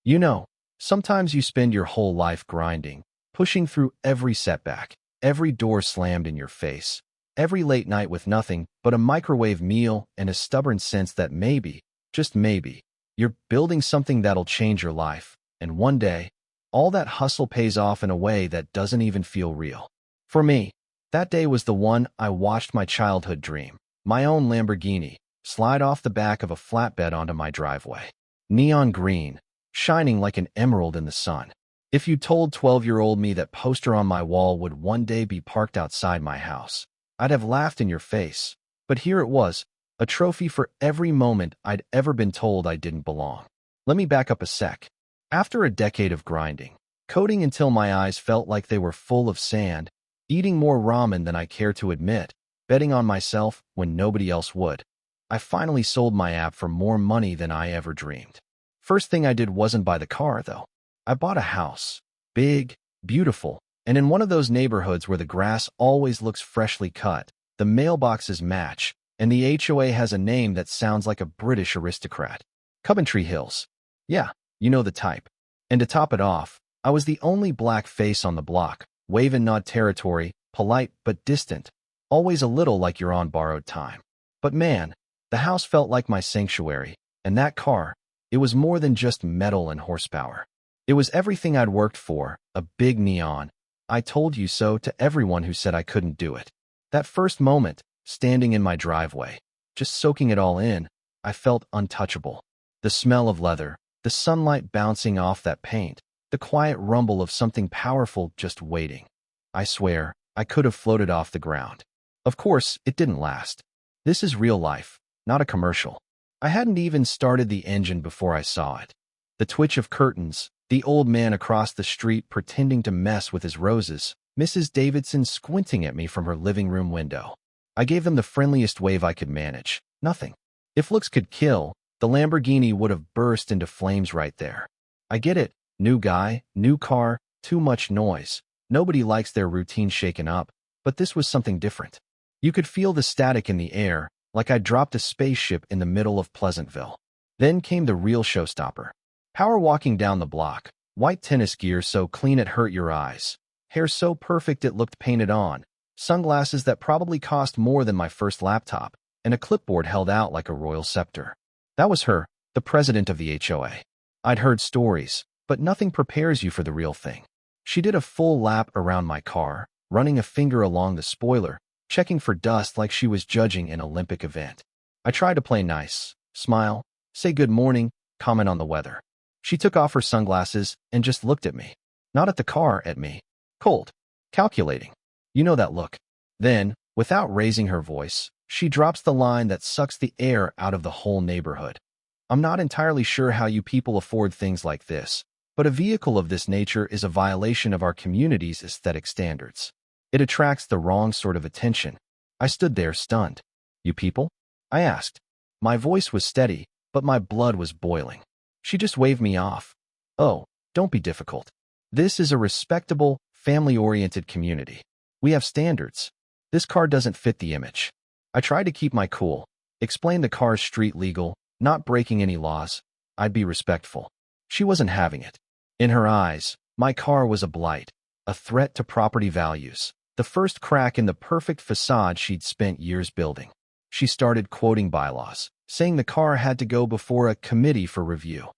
You know, sometimes you spend your whole life grinding, pushing through every setback, every door slammed in your face, every late night with nothing but a microwave meal and a stubborn sense that maybe, just maybe, you're building something that'll change your life, and one day, all that hustle pays off in a way that doesn't even feel real. For me, that day was the one I watched my childhood dream, my own Lamborghini, slide off the back of a flatbed onto my driveway. Neon green, shining like an emerald in the sun. If you told 12-year-old me that poster on my wall would one day be parked outside my house, I'd have laughed in your face. But here it was, a trophy for every moment I'd ever been told I didn't belong. Let me back up a sec. After a decade of grinding, coding until my eyes felt like they were full of sand, eating more ramen than I care to admit, betting on myself when nobody else would, I finally sold my app for more money than I ever dreamed. First thing I did wasn't buy the car, though. I bought a house. Big, beautiful, and in one of those neighborhoods where the grass always looks freshly cut, the mailboxes match, and the HOA has a name that sounds like a British aristocrat. Coventry Hills. Yeah, you know the type. And to top it off, I was the only black face on the block, wave and nod territory, polite but distant, always a little like you're on borrowed time. But man, the house felt like my sanctuary, and that car, it was more than just metal and horsepower. It was everything I'd worked for, a big neon, "I told you so" to everyone who said I couldn't do it. That first moment, standing in my driveway, just soaking it all in, I felt untouchable. The smell of leather, the sunlight bouncing off that paint, the quiet rumble of something powerful just waiting. I swear, I could have floated off the ground. Of course, it didn't last. This is real life, not a commercial. I hadn't even started the engine before I saw it. The twitch of curtains, the old man across the street pretending to mess with his roses, Mrs. Davidson squinting at me from her living room window. I gave them the friendliest wave I could manage. Nothing. If looks could kill, the Lamborghini would have burst into flames right there. I get it. New guy, new car, too much noise. Nobody likes their routine shaken up, but this was something different. You could feel the static in the air, like I dropped a spaceship in the middle of Pleasantville. Then came the real showstopper. Power walking down the block, white tennis gear so clean it hurt your eyes, hair so perfect it looked painted on, sunglasses that probably cost more than my first laptop, and a clipboard held out like a royal scepter. That was her, the president of the HOA. I'd heard stories, but nothing prepares you for the real thing. She did a full lap around my car, running a finger along the spoiler, checking for dust like she was judging an Olympic event. I tried to play nice, smile, say good morning, comment on the weather. She took off her sunglasses and just looked at me. Not at the car, at me. Cold. Calculating. You know that look. Then, without raising her voice, she drops the line that sucks the air out of the whole neighborhood. "I'm not entirely sure how you people afford things like this, but a vehicle of this nature is a violation of our community's aesthetic standards. It attracts the wrong sort of attention." I stood there stunned. "You people?" I asked. My voice was steady, but my blood was boiling. She just waved me off. "Oh, don't be difficult. This is a respectable, family-oriented community. We have standards. This car doesn't fit the image." I tried to keep my cool, explain the car's street legal, not breaking any laws. I'd be respectful. She wasn't having it. In her eyes, my car was a blight, a threat to property values, the first crack in the perfect facade she'd spent years building. She started quoting bylaws, saying the car had to go before a committee for review.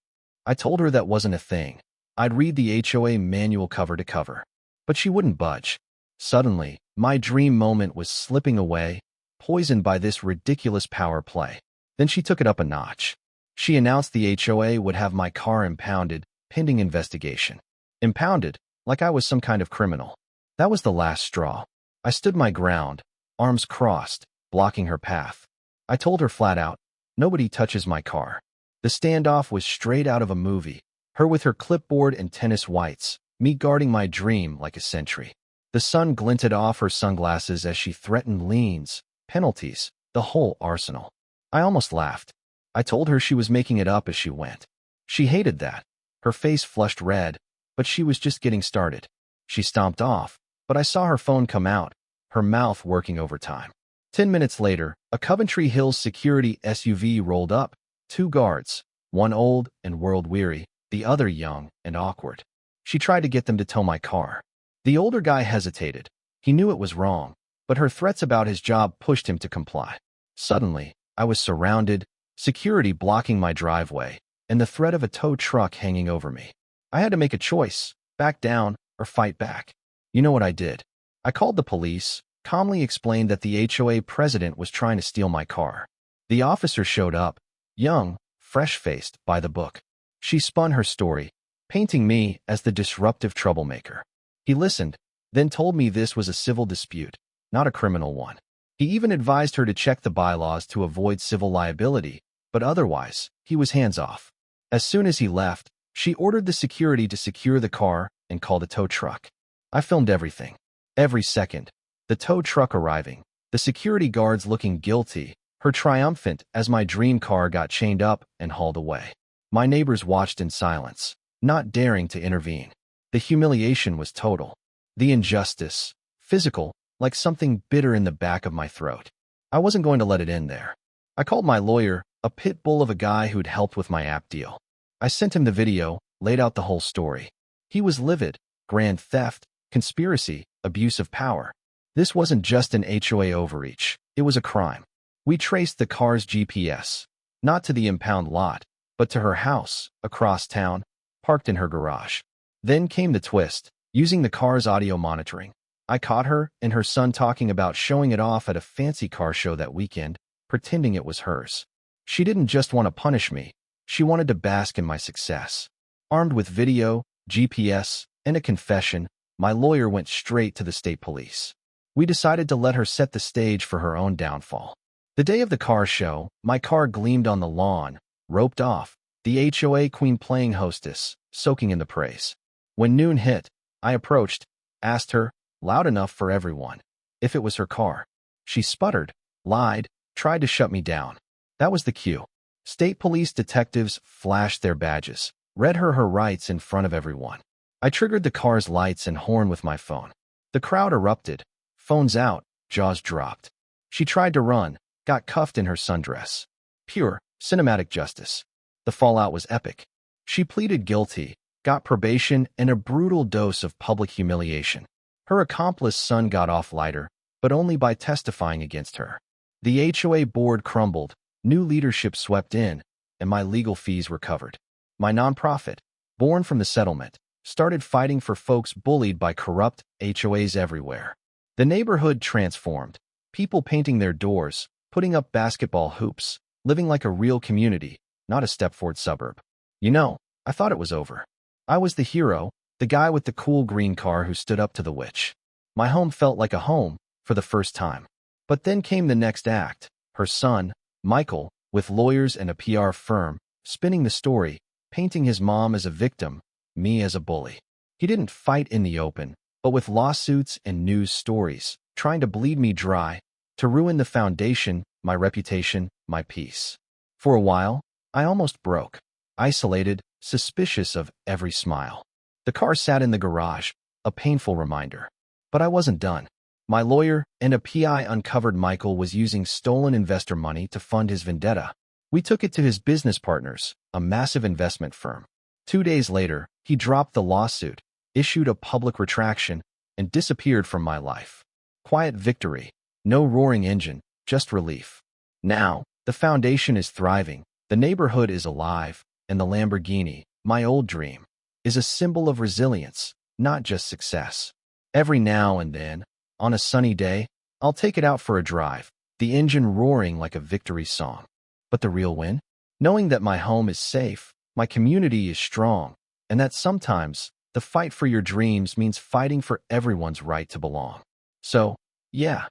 I told her that wasn't a thing. I'd read the HOA manual cover to cover. But she wouldn't budge. Suddenly, my dream moment was slipping away, poisoned by this ridiculous power play. Then she took it up a notch. She announced the HOA would have my car impounded, pending investigation. Impounded, like I was some kind of criminal. That was the last straw. I stood my ground, arms crossed, blocking her path. I told her flat out, "Nobody touches my car." The standoff was straight out of a movie, her with her clipboard and tennis whites, me guarding my dream like a sentry. The sun glinted off her sunglasses as she threatened liens, penalties, the whole arsenal. I almost laughed. I told her she was making it up as she went. She hated that. Her face flushed red, but she was just getting started. She stomped off, but I saw her phone come out, her mouth working overtime. 10 minutes later, a Coventry Hills security SUV rolled up, 2 guards, one old and world-weary, the other young and awkward. She tried to get them to tow my car. The older guy hesitated. He knew it was wrong, but her threats about his job pushed him to comply. Suddenly, I was surrounded, security blocking my driveway, and the threat of a tow truck hanging over me. I had to make a choice, back down or fight back. You know what I did? I called the police, calmly explained that the HOA president was trying to steal my car. The officer showed up, young, fresh-faced, by the book. She spun her story, painting me as the disruptive troublemaker. He listened, then told me this was a civil dispute, not a criminal one. He even advised her to check the bylaws to avoid civil liability, but otherwise, he was hands-off. As soon as he left, she ordered the security to secure the car and called a tow truck. I filmed everything. Every second. The tow truck arriving, the security guards looking guilty, her triumphant as my dream car got chained up and hauled away. My neighbors watched in silence, not daring to intervene. The humiliation was total. The injustice, physical, like something bitter in the back of my throat. I wasn't going to let it end there. I called my lawyer, a pit bull of a guy who'd helped with my app deal. I sent him the video, laid out the whole story. He was livid. Grand theft, conspiracy, abuse of power. This wasn't just an HOA overreach. It was a crime. We traced the car's GPS, not to the impound lot, but to her house, across town, parked in her garage. Then came the twist. Using the car's audio monitoring, I caught her and her son talking about showing it off at a fancy car show that weekend, pretending it was hers. She didn't just want to punish me. She wanted to bask in my success. Armed with video, GPS, and a confession, my lawyer went straight to the state police. We decided to let her set the stage for her own downfall. The day of the car show, my car gleamed on the lawn, roped off, the HOA queen playing hostess, soaking in the praise. When noon hit, I approached, asked her, loud enough for everyone, if it was her car. She sputtered, lied, tried to shut me down. That was the cue. State police detectives flashed their badges, read her rights in front of everyone. I triggered the car's lights and horn with my phone. The crowd erupted. Phones out, jaws dropped. She tried to run, got cuffed in her sundress. Pure, cinematic justice. The fallout was epic. She pleaded guilty, got probation and a brutal dose of public humiliation. Her accomplice son got off lighter, but only by testifying against her. The HOA board crumbled, new leadership swept in, and my legal fees were covered. My nonprofit, born from the settlement, started fighting for folks bullied by corrupt HOAs everywhere. The neighborhood transformed, people painting their doors, putting up basketball hoops, living like a real community, not a Stepford suburb. You know, I thought it was over. I was the hero, the guy with the cool green car who stood up to the witch. My home felt like a home, for the first time. But then came the next act, her son, Michael, with lawyers and a PR firm, spinning the story, painting his mom as a victim, me as a bully. He didn't fight in the open, but with lawsuits and news stories, trying to bleed me dry, to ruin the foundation, my reputation, my peace. For a while, I almost broke, isolated, suspicious of every smile. The car sat in the garage, a painful reminder. But I wasn't done. My lawyer and a PI uncovered Michael was using stolen investor money to fund his vendetta. We took it to his business partners, a massive investment firm. 2 days later, he dropped the lawsuit, issued a public retraction, and disappeared from my life. Quiet victory, no roaring engine, just relief. Now, the foundation is thriving, the neighborhood is alive, and the Lamborghini, my old dream, is a symbol of resilience, not just success. Every now and then, on a sunny day, I'll take it out for a drive, the engine roaring like a victory song. But the real win? Knowing that my home is safe, my community is strong, and that sometimes the fight for your dreams means fighting for everyone's right to belong. So, yeah,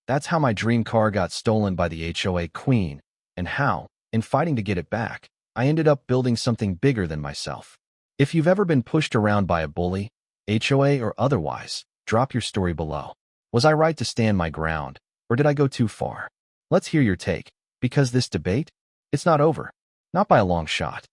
that's how my dream car got stolen by the HOA queen, and how, in fighting to get it back, I ended up building something bigger than myself. If you've ever been pushed around by a bully, HOA or otherwise, drop your story below. Was I right to stand my ground, or did I go too far? Let's hear your take, because this debate, it's not over. Not by a long shot.